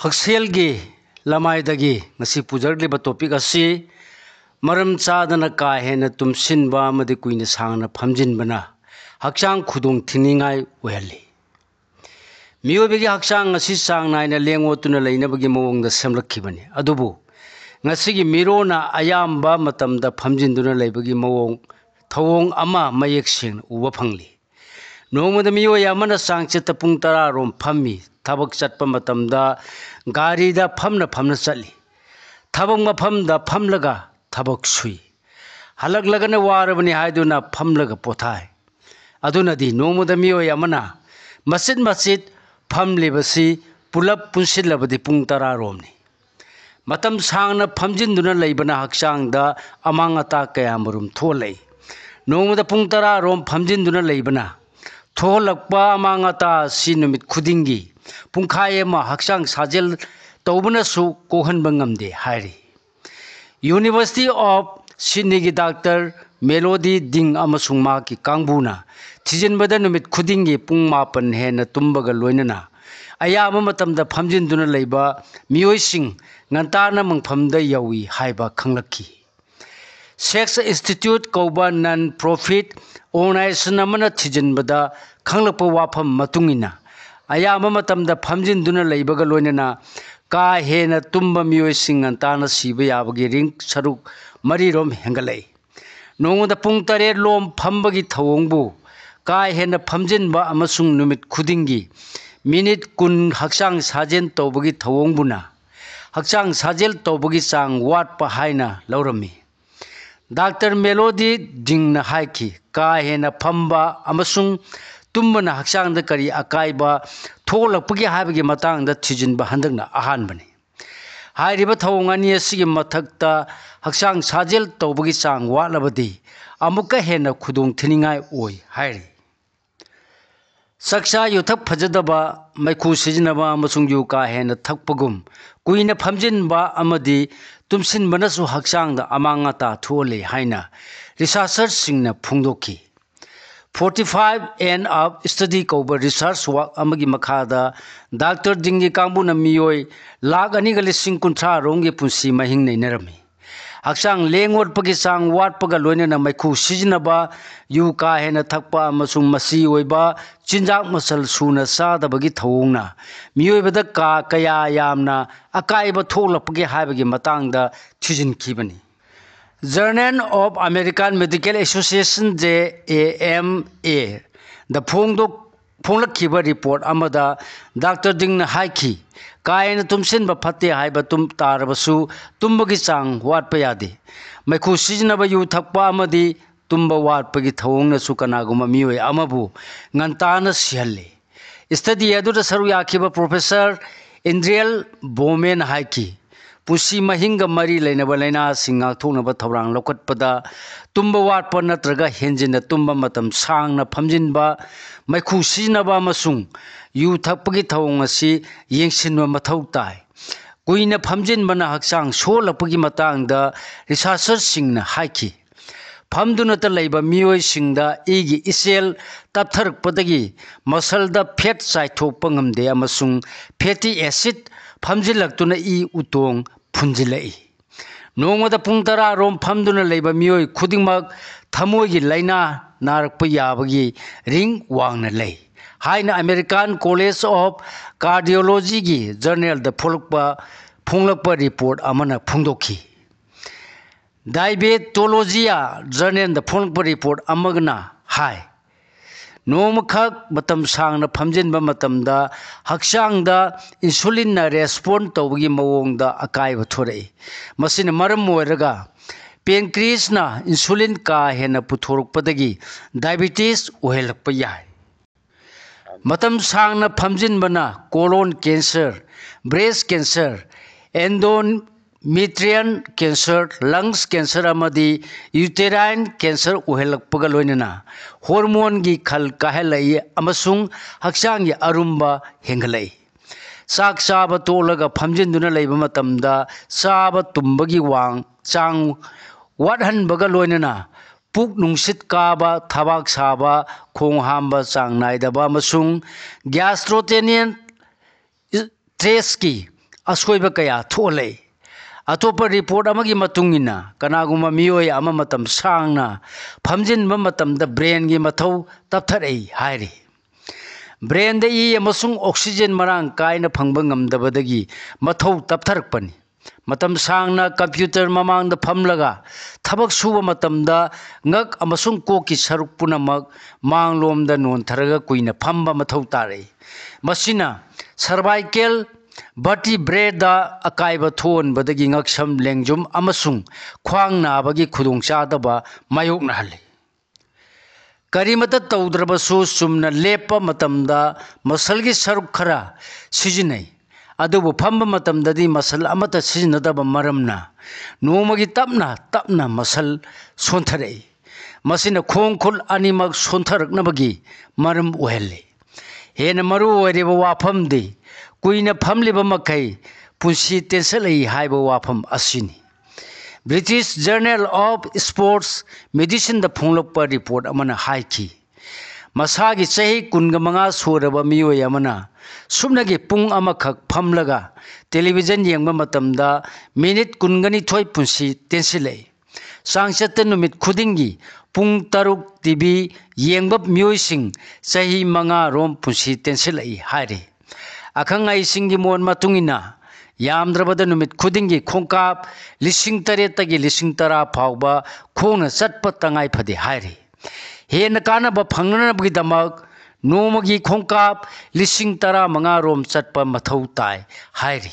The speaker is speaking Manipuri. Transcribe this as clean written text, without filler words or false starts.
हक्सेलगी लमायदगी ngasi pujarliba topic asi maram chadana ka hena tumsinba amadi kuina sangna phamjinbana hakchang khudong thiningai oihali miyobegi hakchang ngasi sangnaina lengotuna leinabagi mawongda semlakhibani adubu ngasigi mirona ayamba matamda phamjinduna leibagi mawong thawong ama mayek sing uba phangli nongmada miyoy amana sangcheta pung 10 rom phammi thabak chatpa matamda gari da phamna chali thabak maphamda phamlaga thabak sui halak lagana warabani haiduna phamlaga pothai aduna di nongmada miyoy amana masjid phamlibasi pulap punsilabadi pung 10 romni matam sangna phamjinduna leibana hakchangda amangata kayamarum tholai nongmada pung 10 rom phamjinduna leibana tholakpa amangata si numit khudingi pungkhai ma hakchang sajel tawbanasu kohanba ngamde hairi University of Sydney gi Dr. Melody Ding amasung ma ki kangbuna thijinbada numit khudingi pung 9 hena tumbaga loinana ayama matamda phamjinduna leiba miyoising ngantana mangphamda yawi haiba khanglakhi Sex Institute Kauba non-profit organization amana thijinbada khanglakpa wafam matungina ayama matamda phamjinduna leibaga loinana ka hena tumba miyoising ngantana siba yabagi ring saruk mari rom hengalai nongda pung 8 lom phambagi thawongbu ka hena phamjinba amasung numit khudingi minute kun hakchang sajen tawbagi thawongbuna hakchang sajel tawbagi chang watpa haina laurami Dr. Melody Ding na haiki ka hena phamba amasung tumbana hakchang da kari akaiba tholakpagi haibagi matang da thijinba handakna ahanbani hairiba thawongani asigi mathakta hakchang sajel tawbagi chang watlabadi amuka hena khudong thiningai oi hairi saksa yuthak phajadaba maikhu sijinaba amasung yu ka hena thakpagum kuina phamjinba amadi tumsinbanasu hakchangda amangata thole haina researchers singna phungdokhi 45 and up study cover research work amagi makhada Dr. Dingi Kangbuna miyoi lakh 2,30 rongi punsi mahing nainarami hakchang lengwat pagi sang wat paga loinana maikhu sijinaba yu ka hena thakpa amasung masi oiba chinjak masal suna sadabagi thawongna miyoibada ka kaya yamna akaiba tholapagi haibagi matangda thijinkhibani Journal of American Medical Association JAMA the phonglakhiba report amada Dr. Ding na haiki kaina tumsinba phatte haiba tum tarabasu tumbagi chang watpa yade maikhu sijinaba yu thakpa amadi tumba watpagi thawongna su kanaguma mioi amabu ngantana sihalle study aduda saru yakhiba Professor Indriel Bowman haiki pusi mahinga mari leinaba laina singa thonaba thaurang lokatpada tumba watpa natraga henjina tumba matam sangna phamjinba maikhu sijinaba masung yu thakpagi thawong asi yengsinwa mathau tai kuina phamjinbana hakchang solapagi matangda researchers singna haiki phamdunata leiba miyoi singda igi isel taptharakpadagi masalda fat chaithokpa ngamde amasung fatty acid phamjilaktuna i utong phunjilai nongmada pung 10 rom phamduna leiba miyoi khudingmak thamoigi laina narakpa yabagi ring wangna lei haina American College of Cardiology gi journal da phonglakpa report amana phungdokhi Diabetology journal da phonglakpa report amagna hai nomakhak matam sangna phamjinba matamda hakchangda insulin na respond tawgi mawongda akaiba thorai masina maram oiraga pancreas na insulin ka hena puthorukpadagi diabetes ohelakpa yai matam sangna phamjinbana colon cancer breast cancer endometrial cancer lungs cancer amadi uterine cancer ohelakpaga loinana hormone gi khal kahelai amasung hakchang gi arumba hengalai sak chaba tolaga phamjinduna leiba matamda chaba tumbagi wang chang wathanbaga loinana puk nungsit kaba thabak saba khong hamba chang naidaba amasung gastrointestinal stress ki असोइब कया थोले अतोप रिपोर्ट अमगी मतुंगिना कनागुमा मियोय अमा मतम सांगना फमजिनबा मतमदा ब्रेन गी मथौ तपथरई हाइरि ब्रेन द ई अमसुंग ऑक्सीजन मरांग कायना फंगबा ngamdabadagi मथौ तपथरकपनि मतम सांगना कंप्यूटर ममांग फमलगा थबक सुब मतमदा ngak amasung कोकी सरुक पुनमक मांगलोमदा नोनथरगा कुइना फंबा मथौ तारे मसिना सर्वाइकल vertebrae अकाइब थोनबदगी ngaksham lengjum amasung ख्वांग नाबगी खुदोंचादबा मायोकनहले करीमत तौद्रबसु सुमना लेप मतमदा मसलगी सरुक खरा सिजिनै अदुबु फंब मतमददी मसल अमत सिजिनदबा मरमना नोमगी तपना तपना मसल सोंथरई मसिना खोंखुल अनिमक सोंथरकनबगी मरम ओहले हेन मरु ओइरेबा वाफमदि कुइना फमलिबा मखै पुंसी तेंसलई हाइबा वाफम असिनी British journal of sports medicine द फोंगलपा रिपोर्ट अमना हाइखी मसागी चही कुनगा मंगा सोरबा मियोय अमना सुमनगी पुंग अमखक फमलगा टेलीविजन येंगबा मतमदा मिनिट कुनगनी थोय पुंसी तेंसिलै सांगचत नुमित खुदिंगी पुंग तरुक टीवी येंगबा मियोयसिंग चही मंगा रोम पुंसी तेंसिलै हाइरे अखंग आइसिंगी मोन मतुंगिना यामद्रबदा नुमित खुदिंगी खोंकाप लिसिंग तरेतगी लिसिंग तरा फावबा खोंगना चटप तंगाई फदे हाइरे हेन कानबा फंगनबगीदमक नोमगी खोंकाप लिसिंग तरा मंगा रोम चटप मथौ ताई हाइरे